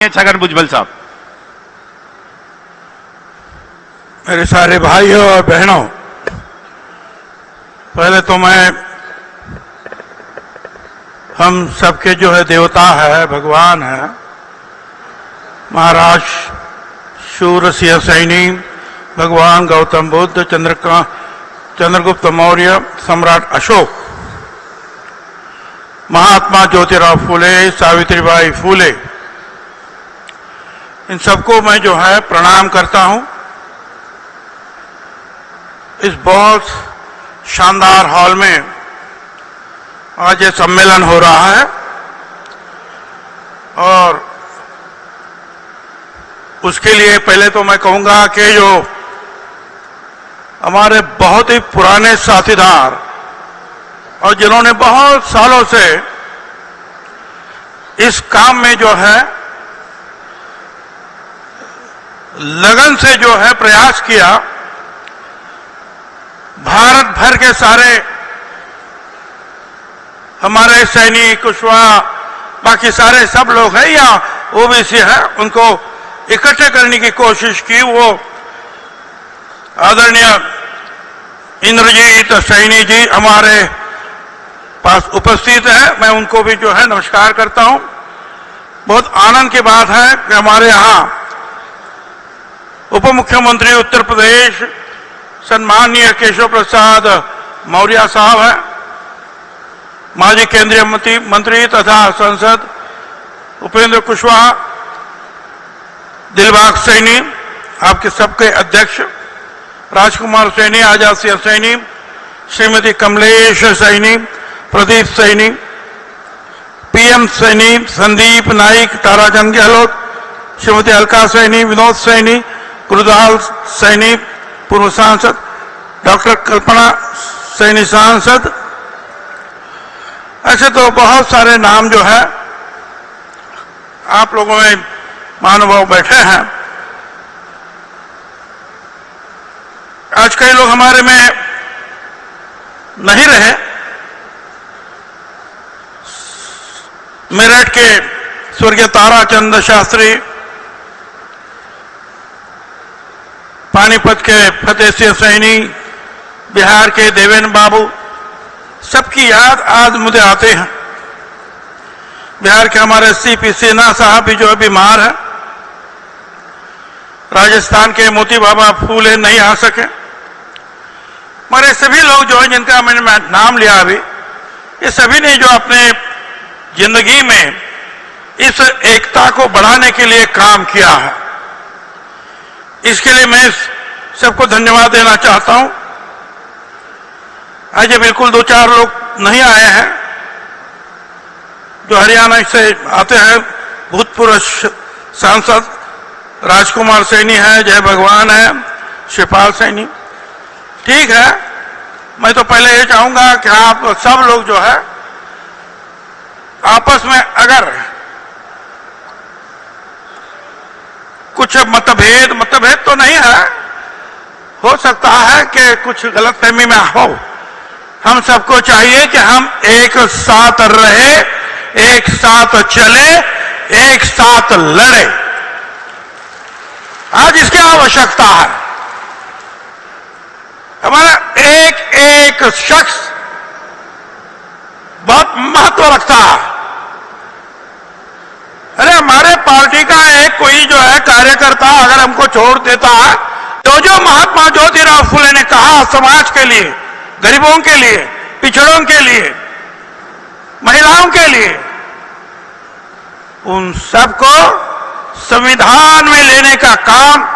छगन भुजबल साहब। मेरे सारे भाइयों और बहनों, पहले तो मैं हम सबके जो है देवता है, भगवान है, महाराज शूर सिंह सैनी, भगवान गौतम बुद्ध, चंद्रगुप्त मौर्य, सम्राट अशोक, महात्मा ज्योतिराव फूले, सावित्रीबाई फूले, इन सबको मैं जो है प्रणाम करता हूं। इस बहुत शानदार हॉल में आज ये सम्मेलन हो रहा है और उसके लिए पहले तो मैं कहूंगा कि जो हमारे बहुत ही पुराने साथीदार और जिन्होंने बहुत सालों से इस काम में जो है लगन से जो है प्रयास किया, भारत भर के सारे हमारे सैनिक, कुशवाहा, बाकी सारे सब लोग हैं या ओबीसी है, उनको इकट्ठे करने की कोशिश की। वो आदरणीय इंद्रजीत सैनी जी हमारे पास उपस्थित है, मैं उनको भी जो है नमस्कार करता हूं। बहुत आनंद की बात है कि हमारे यहाँ उप मुख्यमंत्री उत्तर प्रदेश सम्माननीय केशव प्रसाद मौर्य साहब हैं, माजी केंद्रीय मंत्री तथा सांसद उपेंद्र कुशवाहा, दिलबाग सैनी, आपके सबके अध्यक्ष राजकुमार सैनी, आजाद सिंह सैनी, श्रीमती कमलेश सैनी, प्रदीप सैनी, पीएम सैनी, संदीप नाइक, ताराचंद गहलोत, श्रीमती अलका सैनी, विनोद सैनी, गुरुदाल सैनी पूर्व सांसद, डॉक्टर कल्पना सैनी सांसद, ऐसे तो बहुत सारे नाम जो है आप लोगों में महानुभाव बैठे हैं। आज कई लोग हमारे में नहीं रहे। मेरठ के स्वर्गीय ताराचंद शास्त्री, पानीपत के फतेह सिंह सैनी, बिहार के देवेंद्र बाबू, सबकी याद आज मुझे आते हैं। बिहार के हमारे सीपी सिन्हा साहब भी जो है बीमार है। राजस्थान के मोती बाबा फूले नहीं आ सके। मगर सभी लोग जो है जिनका मैंने नाम लिया अभी, ये सभी ने जो अपने जिंदगी में इस एकता को बढ़ाने के लिए काम किया है, इसके लिए मैं सबको धन्यवाद देना चाहता हूं। आज बिल्कुल दो चार लोग नहीं आए हैं जो हरियाणा से आते हैं। भूतपूर्व सांसद राजकुमार सैनी है, जय भगवान है, शिवपाल सैनी। ठीक है, मैं तो पहले ये चाहूंगा कि आप सब लोग जो है आपस में अगर कुछ मतभेद तो नहीं है, हो सकता है कि कुछ गलतफहमी में हो। हम सबको चाहिए कि हम एक साथ रहे, एक साथ चले, एक साथ लड़े। आज इसकी आवश्यकता है। हमारा एक एक शख्स बहुत महत्व रखता है। अरे हमारे पार्टी का एक कोई जो है कार्यकर्ता अगर हमको छोड़ देता है, तो जो महात्मा ज्योतिराव फूले ने कहा समाज के लिए, गरीबों के लिए, पिछड़ों के लिए, महिलाओं के लिए, उन सबको संविधान में लेने का काम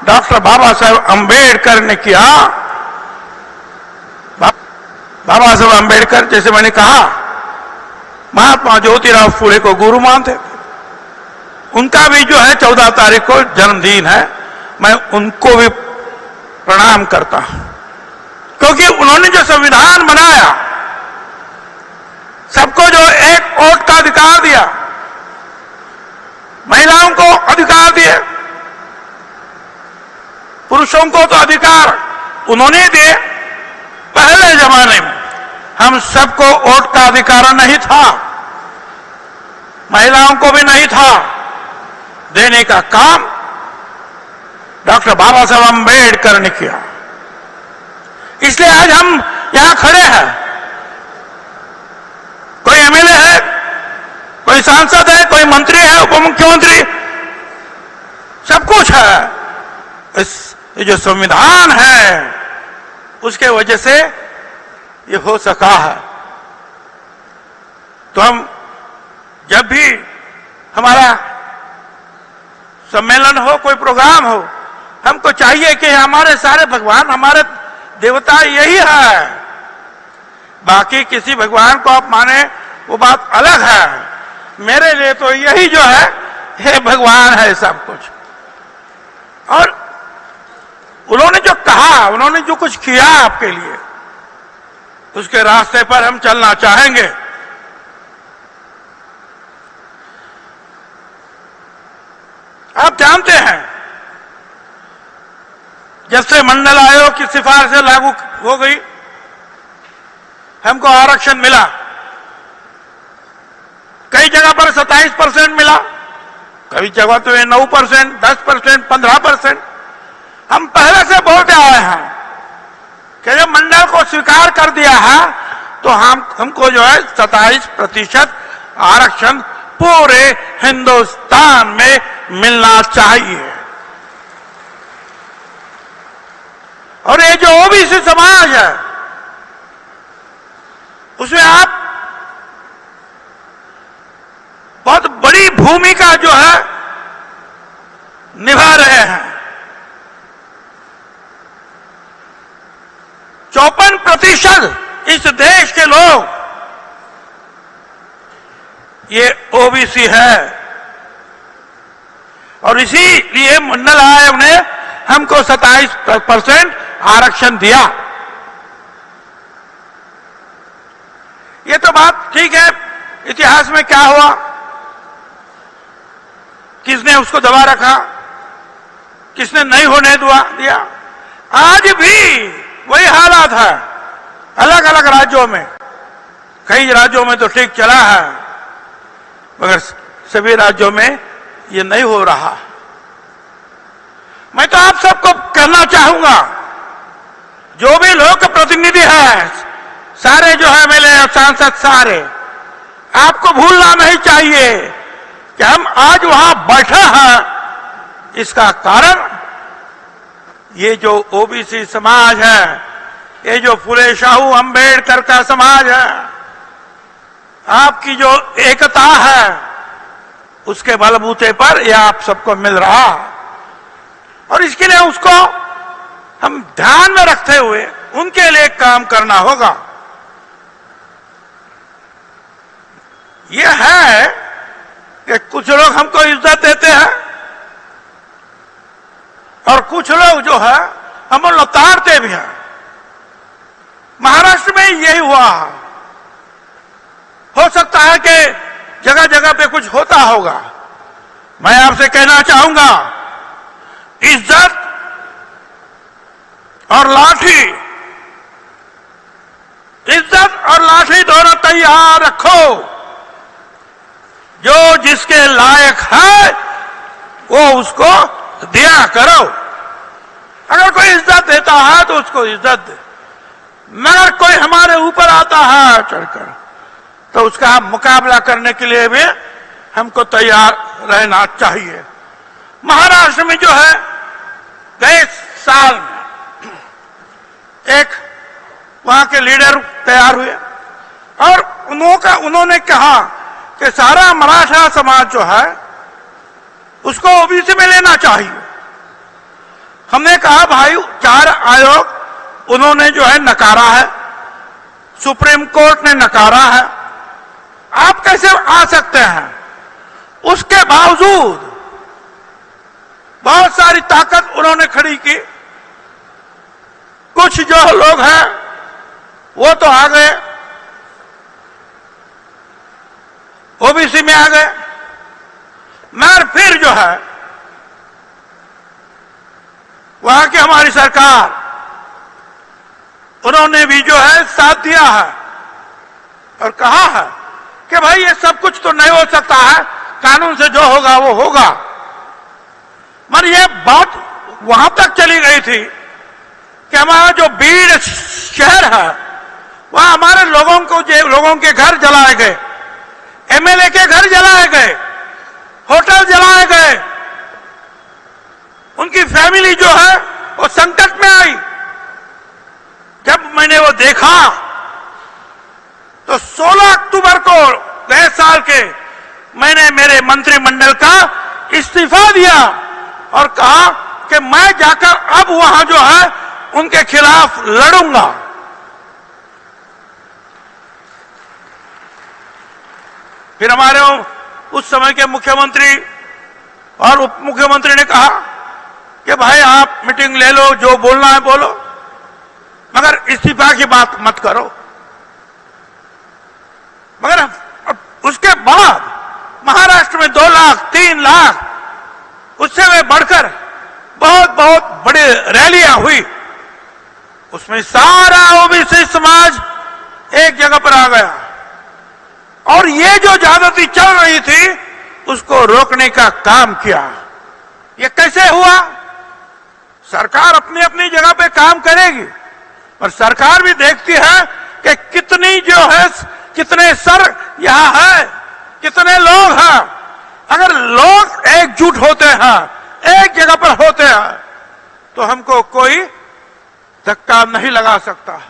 डॉक्टर बाबा साहेब अंबेडकर ने किया। बाबा साहेब अंबेडकर, जैसे मैंने कहा, महात्मा ज्योतिराव फूले को गुरु मानते थे। उनका भी जो है 14 तारीख को जन्मदिन है। मैं उनको भी प्रणाम करता हूं, क्योंकि उन्होंने जो संविधान बनाया, सबको जो एक वोट का अधिकार दिया, महिलाओं को अधिकार दिए, पुरुषों को तो अधिकार उन्होंने दिए। पहले जमाने में हम सबको वोट का अधिकार नहीं था, महिलाओं को भी नहीं था। देने का काम डॉक्टर बाबा साहब अम्बेडकर ने किया। इसलिए आज हम यहां खड़े हैं। कोई एमएलए है, कोई सांसद है, कोई मंत्री है, उप मुख्यमंत्री, सब कुछ है। ये जो संविधान है उसके वजह से ये हो सका है। तो हम जब भी हमारा सम्मेलन हो, कोई प्रोग्राम हो, हमको चाहिए कि हमारे सारे भगवान, हमारे देवता यही है। बाकी किसी भगवान को आप माने वो बात अलग है। मेरे लिए तो यही जो है हे भगवान है सब कुछ। और उन्होंने जो कहा, उन्होंने जो कुछ किया आपके लिए, उसके रास्ते पर हम चलना चाहेंगे। आप जानते हैं जब से मंडल आयोग की सिफारिशें लागू हो गई, हमको आरक्षण मिला। कई जगह पर 27% मिला, कई जगह तो ये 9%, 10%, 15%। हम पहले से बोलते आए हैं कि जब मंडल को स्वीकार कर दिया है तो हमको जो है 27% आरक्षण पूरे हिंदुस्तान में मिलना चाहिए। और ये जो ओबीसी समाज है उसमें आप बहुत बड़ी भूमिका जो है निभा रहे हैं। 54% इस देश के लोग ये ओबीसी है और इसीलिए मंडल आयोग ने हमको 27% आरक्षण दिया। ये तो बात ठीक है। इतिहास में क्या हुआ, किसने उसको दबा रखा, किसने नहीं होने दिया। आज भी वही हालात है अलग अलग राज्यों में। कई राज्यों में तो ठीक चला है मगर सभी राज्यों में ये नहीं हो रहा। मैं तो आप सबको कहना चाहूंगा, जो भी लोक प्रतिनिधि है, सारे जो है मेरे सांसद, सारे आपको भूलना नहीं चाहिए कि हम आज वहां बैठे हैं। इसका कारण ये जो ओबीसी समाज है, ये जो फुले शाहू अम्बेडकर का समाज है, आपकी जो एकता है उसके बलबूते पर यह आप सबको मिल रहा। और इसके लिए उसको हम ध्यान में रखते हुए उनके लिए काम करना होगा। यह है कि कुछ लोग हमको इज्जत देते हैं और कुछ लोग जो है हम लताड़ते भी हैं। महाराष्ट्र में यही हुआ। हो सकता है कि जगह जगह पे कुछ होता होगा। मैं आपसे कहना चाहूंगा, इज्जत और लाठी, इज्जत और लाठी दोनों तैयार रखो। जो जिसके लायक है वो उसको दिया करो। अगर कोई इज्जत देता है तो उसको इज्जत दे, मगर कोई हमारे ऊपर आता है चढ़कर तो उसका मुकाबला करने के लिए भी हमको तैयार रहना चाहिए। महाराष्ट्र में जो है गए साल में एक वहां के लीडर तैयार हुए और उन्होंने कहा कि सारा मराठा समाज जो है उसको ओबीसी में लेना चाहिए। हमने कहा भाई 4 आयोग उन्होंने जो है नकारा है, सुप्रीम कोर्ट ने नकारा है, आप कैसे आ सकते हैं? उसके बावजूद बहुत सारी ताकत उन्होंने खड़ी की। कुछ जो लोग हैं वो तो आ गए, ओबीसी में आ गए, मगर फिर जो है वहां की हमारी सरकार उन्होंने भी जो है साथ दिया है और कहा है कि भाई ये सब कुछ तो नहीं हो सकता है, कानून से जो होगा वो होगा। मगर ये बात वहां तक चली गई थी कि हमारा जो बीड़ शहर है वहां हमारे लोगों के घर जलाए गए, एमएलए के घर जलाए गए, होटल जलाए गए, उनकी फैमिली जो है वो संकट में आई। जब मैंने वो देखा तो 16 अक्टूबर को गए साल के मैंने मेरे मंत्रिमंडल का इस्तीफा दिया और कहा कि मैं जाकर अब वहां जो है उनके खिलाफ लड़ूंगा। फिर हमारे उस समय के मुख्यमंत्री और उप मुख्यमंत्री ने कहा कि भाई आप मीटिंग ले लो, जो बोलना है बोलो, मगर इस्तीफा की बात मत करो। मगर उसके बाद महाराष्ट्र में 2 लाख 3 लाख उससे वे बढ़कर बहुत बहुत बड़ी रैलियां हुई, उसमें सारा ओबीसी समाज एक जगह पर आ गया और ये जो ज्यादती चल रही थी उसको रोकने का काम किया। ये कैसे हुआ? सरकार अपनी अपनी जगह पे काम करेगी और सरकार भी देखती है कि कितनी जो है, कितने सर यहां है, कितने लोग हैं। अगर लोग एकजुट होते हैं, एक जगह पर होते हैं, तो हमको कोई धक्का नहीं लगा सकता।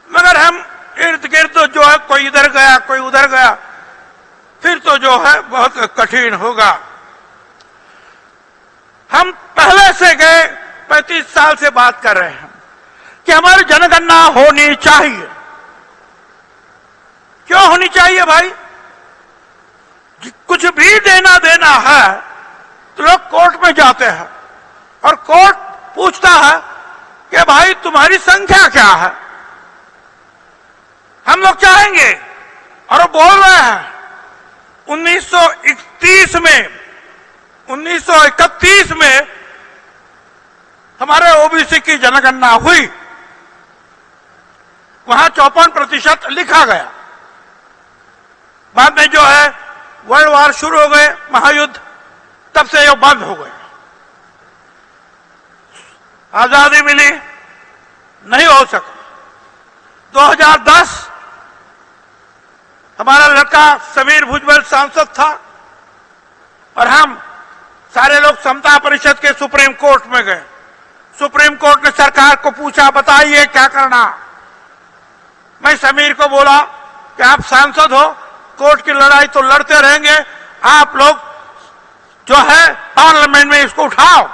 मगर हम इर्द गिर्द जो है कोई इधर गया कोई उधर गया, फिर तो जो है बहुत कठिन होगा। हम पहले से गए 35 साल से बात कर रहे हैं कि हमारी जनगणना होनी चाहिए। क्यों होनी चाहिए भाई? कुछ भी देना है तो लोग कोर्ट में जाते हैं और कोर्ट पूछता है कि भाई तुम्हारी संख्या क्या है। हम लोग चाहेंगे और वो बोल रहे हैं 1931 में हमारे ओबीसी की जनगणना हुई, वहां 54% लिखा गया। बाद में जो है वर्ल्ड वार शुरू हो गए, महायुद्ध, तब से ये बंद हो गए। आजादी मिली, नहीं हो सका। 2010 हमारा लड़का समीर भुजबल सांसद था और हम सारे लोग समता परिषद के सुप्रीम कोर्ट में गए। सुप्रीम कोर्ट ने सरकार को पूछा बताइए क्या करना। मैं समीर को बोला कि आप सांसद हो, कोर्ट की लड़ाई तो लड़ते रहेंगे, आप लोग जो है पार्लियामेंट में इसको उठाओ।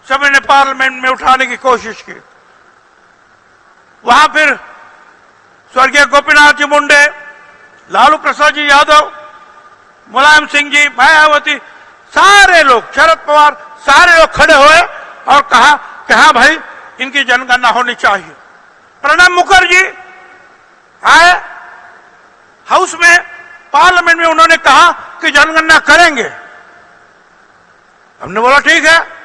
सभी ने पार्लियामेंट में उठाने की कोशिश की। वहां फिर स्वर्गीय गोपीनाथ जी मुंडे, लालू प्रसाद जी यादव, मुलायम सिंह जी, मायावती, सारे लोग, शरद पवार, सारे लोग खड़े हुए और कहा कि हाँ भाई इनकी जनगणना होनी चाहिए। प्रणब मुखर्जी आए हाउस में, पार्लियामेंट में, उन्होंने कहा कि जनगणना करेंगे। हमने बोला ठीक है।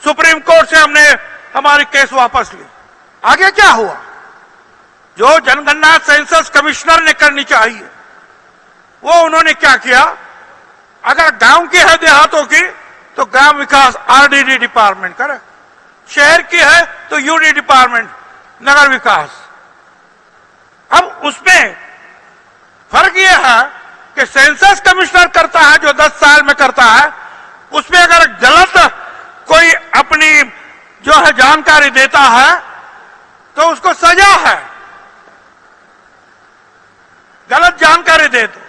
सुप्रीम कोर्ट से हमने हमारी केस वापस ली। आगे क्या हुआ? जो जनगणना सेंसस कमिश्नर ने करनी चाहिए वो उन्होंने क्या किया, अगर गांव की है देहातों की तो ग्राम विकास आरडीडी डिपार्टमेंट करे, शहर की है तो यूडी डिपार्टमेंट नगर विकास। अब उसमें फर्क यह है कि सेंसस कमिश्नर करता है जो 10 साल में करता है, उसमें अगर गलत कोई अपनी जो है जानकारी देता है तो उसको सजा है, गलत जानकारी दे दो।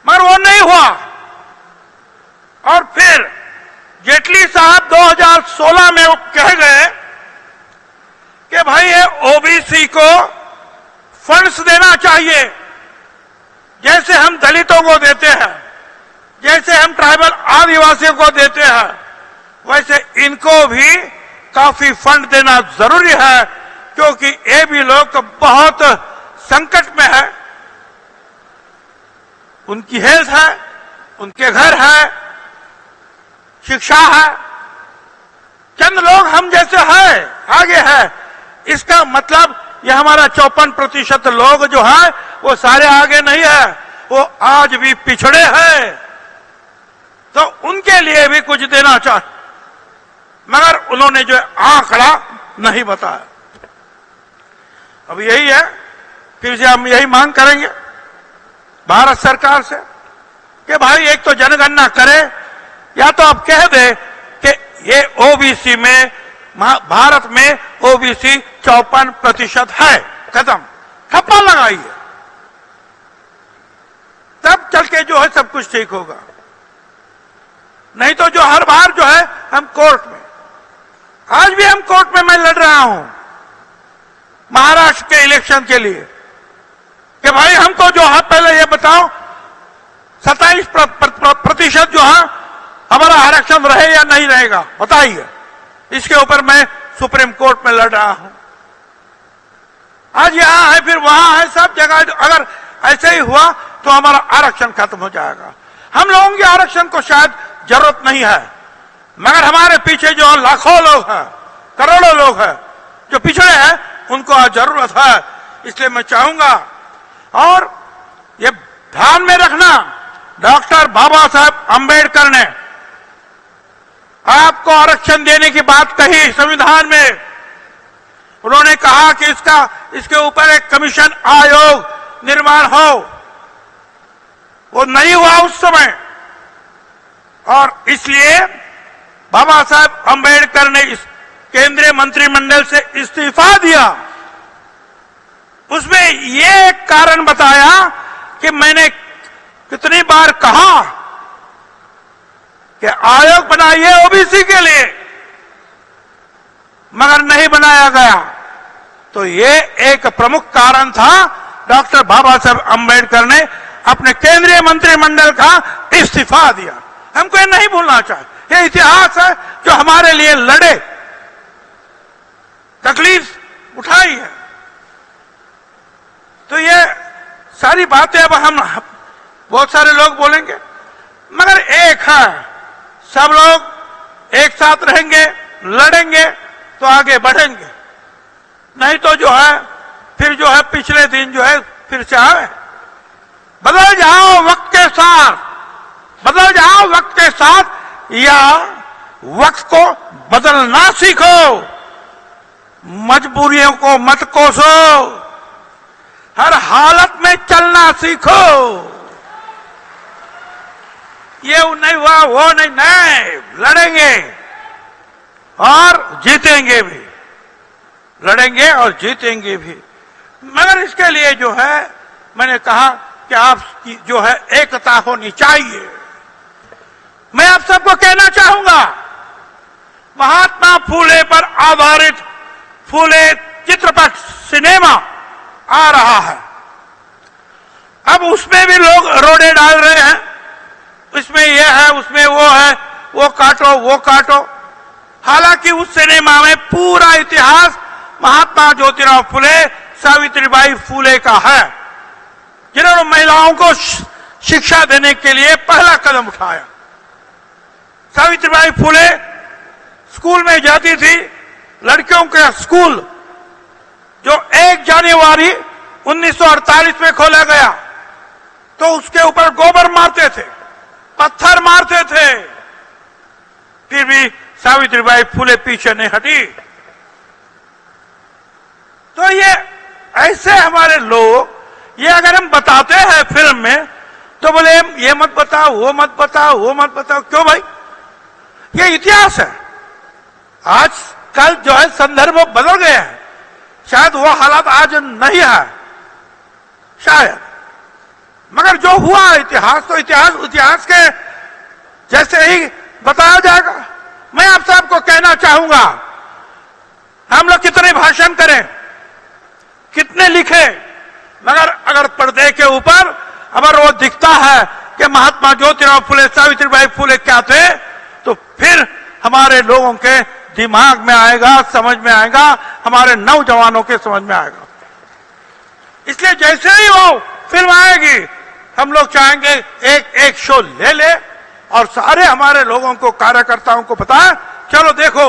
मगर वो नहीं हुआ। और फिर जेटली साहब 2016 में कह गए कि भाई ये ओबीसी को फंड्स देना चाहिए, जैसे हम दलितों को देते हैं, जैसे हम ट्राइबल आदिवासियों को देते हैं, वैसे इनको भी काफी फंड देना जरूरी है, क्योंकि ये भी लोग बहुत संकट में है। उनकी हेल्थ है, उनके घर है, शिक्षा है। चंद लोग हम जैसे है आगे है, इसका मतलब यह हमारा 54% लोग जो है वो सारे आगे नहीं है, वो आज भी पिछड़े हैं। तो उनके लिए भी कुछ देना चाहिए, मगर उन्होंने जो आंकड़ा नहीं बताया। अब यही है, फिर से हम यही मांग करेंगे भारत सरकार से कि भाई एक तो जनगणना करे, या तो आप कह दे कि ये ओबीसी में, भारत में ओबीसी 54% है, खत्म, ठप्पा लगाइए, तब चल के जो है सब कुछ ठीक होगा। नहीं तो जो हर बार जो है हम कोर्ट में, आज भी हम कोर्ट में मैं लड़ रहा हूं महाराष्ट्र के इलेक्शन के लिए कि भाई हमको जो है पहले ये बताओ 27% जो है हमारा आरक्षण रहे या नहीं रहेगा, बताइए। इसके ऊपर मैं सुप्रीम कोर्ट में लड़ रहा हूं। आज यहां है, फिर वहां है, सब जगह अगर ऐसे ही हुआ तो हमारा आरक्षण खत्म हो जाएगा। हम लोगों के आरक्षण को शायद जरूरत नहीं है, मगर हमारे पीछे जो लाखों लोग हैं, करोड़ों लोग हैं जो पिछड़े हैं, उनको आज जरूरत है। इसलिए मैं चाहूंगा, और ये ध्यान में रखना, डॉक्टर बाबा साहब अंबेडकर ने आपको आरक्षण देने की बात कही संविधान में। उन्होंने कहा कि इसके ऊपर एक कमीशन आयोग निर्माण हो, वो नहीं हुआ उस समय, और इसलिए बाबा साहब अंबेडकर ने इस केंद्रीय मंत्रिमंडल से इस्तीफा दिया। उसमें यह एक कारण बताया कि मैंने कितनी बार कहा कि आयोग बनाइए ओबीसी के लिए, मगर नहीं बनाया गया। तो ये एक प्रमुख कारण था, डॉक्टर बाबा साहब अंबेडकर ने अपने केंद्रीय मंत्रिमंडल का इस्तीफा दिया। हमको ये नहीं भूलना चाहिए, ये इतिहास है जो हमारे लिए लड़े, तकलीफ उठाई है। तो ये सारी बातें अब हम बहुत सारे लोग बोलेंगे, मगर एक है, सब लोग एक साथ रहेंगे, लड़ेंगे तो आगे बढ़ेंगे। नहीं तो जो है फिर जो है पिछले दिन जो है फिर से आए। बदल जाओ वक्त के साथ, बदल जाओ वक्त के साथ, या वक्त को बदलना सीखो, मजबूरियों को मत कोसो, हर हालत में चलना सीखो। ये नहीं हुआ, वो नहीं, लड़ेंगे और जीतेंगे भी, लड़ेंगे और जीतेंगे भी। मगर इसके लिए जो है मैंने कहा कि आपकी जो है एकता होनी चाहिए। मैं आप सबको कहना चाहूंगा, महात्मा फूले पर आधारित फूले चित्रपट सिनेमा आ रहा है। अब उसमें भी लोग रोड़े डाल रहे हैं, इसमें यह है, उसमें वो है, वो काटो वो काटो। हालांकि उस सिनेमा में पूरा इतिहास महात्मा ज्योतिराव फुले, सावित्रीबाई फुले का है, जिन्होंने महिलाओं को शिक्षा देने के लिए पहला कदम उठाया। सावित्रीबाई फुले स्कूल में जाती थी, लड़कियों का स्कूल जो 1 जनवरी 1948 में खोला गया, तो उसके ऊपर गोबर मारते थे, पत्थर मारते थे, फिर भी सावित्रीबाई फुले पीछे नहीं हटी। तो ये ऐसे हमारे लोग, ये अगर हम बताते हैं फिल्म में तो बोले ये मत बताओ, वो मत बताओ, वो मत बताओ। क्यों भाई, ये इतिहास है। आज कल जो है संदर्भ बदल गए हैं, शायद वो हालात आज नहीं है शायद, मगर जो हुआ इतिहास, तो इतिहास के जैसे ही बताया जाएगा। मैं आप सबको कहना चाहूंगा, हम लोग कितने भाषण करें, कितने लिखे, मगर अगर पर्दे के ऊपर अगर वो दिखता है कि महात्मा ज्योतिराव फुले, सावित्रीबाई फुले क्या थे, तो फिर हमारे लोगों के दिमाग में आएगा, समझ में आएगा, हमारे नौजवानों के समझ में आएगा। इसलिए जैसे ही वो फिल्म आएगी, हम लोग चाहेंगे एक एक शो ले और सारे हमारे लोगों को, कार्यकर्ताओं को बताएं, चलो देखो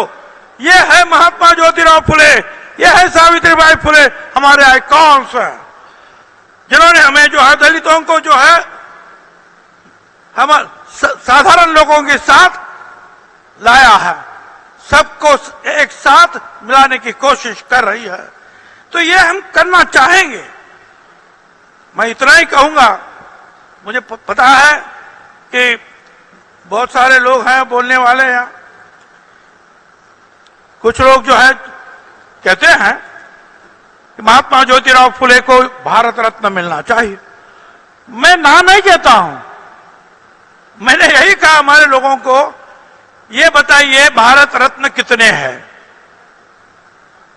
ये है महात्मा ज्योतिराव फुले, ये है सावित्रीबाई फुले, हमारे आइकॉन्स हैं, जिन्होंने हमें जो है दलितों को जो है हम साधारण लोगों के साथ लाया है, सबको एक साथ मिलाने की कोशिश कर रही है। तो ये हम करना चाहेंगे। मैं इतना ही कहूंगा, मुझे पता है कि बहुत सारे लोग हैं बोलने वाले हैं, कुछ लोग जो है कहते हैं कि महात्मा ज्योतिराव फुले को भारत रत्न मिलना चाहिए। मैं ना नहीं कहता हूं, मैंने यही कहा हमारे लोगों को, ये बताइए भारत रत्न कितने हैं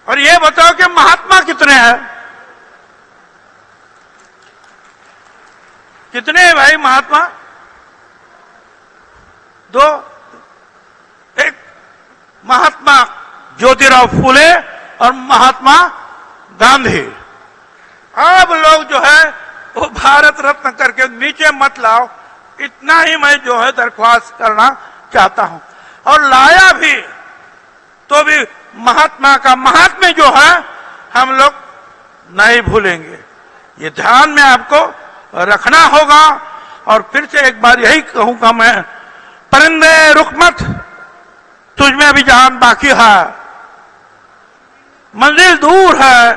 और ये बताओ कि महात्मा कितने हैं। कितने हैं भाई महात्मा? दो। एक महात्मा ज्योतिराव फुले और महात्मा गांधी। अब लोग जो है वो भारत रत्न करके नीचे मत लाओ, इतना ही मैं जो है दरख्वास्त करना चाहता हूं। और लाया भी तो भी महात्मा का महात्म्य जो है हम लोग नहीं भूलेंगे, ये ध्यान में आपको रखना होगा। और फिर से एक बार यही कहूंगा मैं, परिंदे रुक मत, तुझमें अभी जान बाकी है, मंजिल दूर है,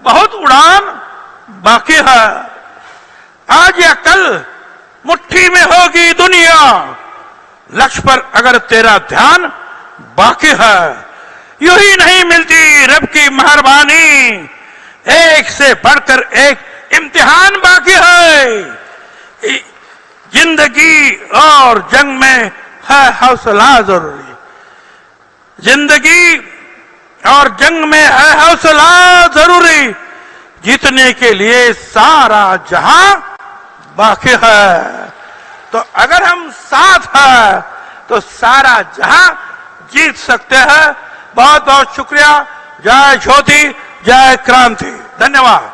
बहुत उड़ान बाकी है। आज या कल मुट्ठी में होगी दुनिया, लक्ष्य पर अगर तेरा ध्यान बाकी है। यूं ही नहीं मिलती रब की मेहरबानी, एक से बढ़कर एक इम्तिहान बाकी है। जिंदगी और जंग में है हौसला जरूरी, जिंदगी और जंग में है हौसला जरूरी, जीतने के लिए सारा जहां बाकी है। तो अगर हम साथ हैं तो सारा जहां जीत सकते हैं। बहुत बहुत शुक्रिया। जय ज्योति, जय क्रांति। धन्यवाद।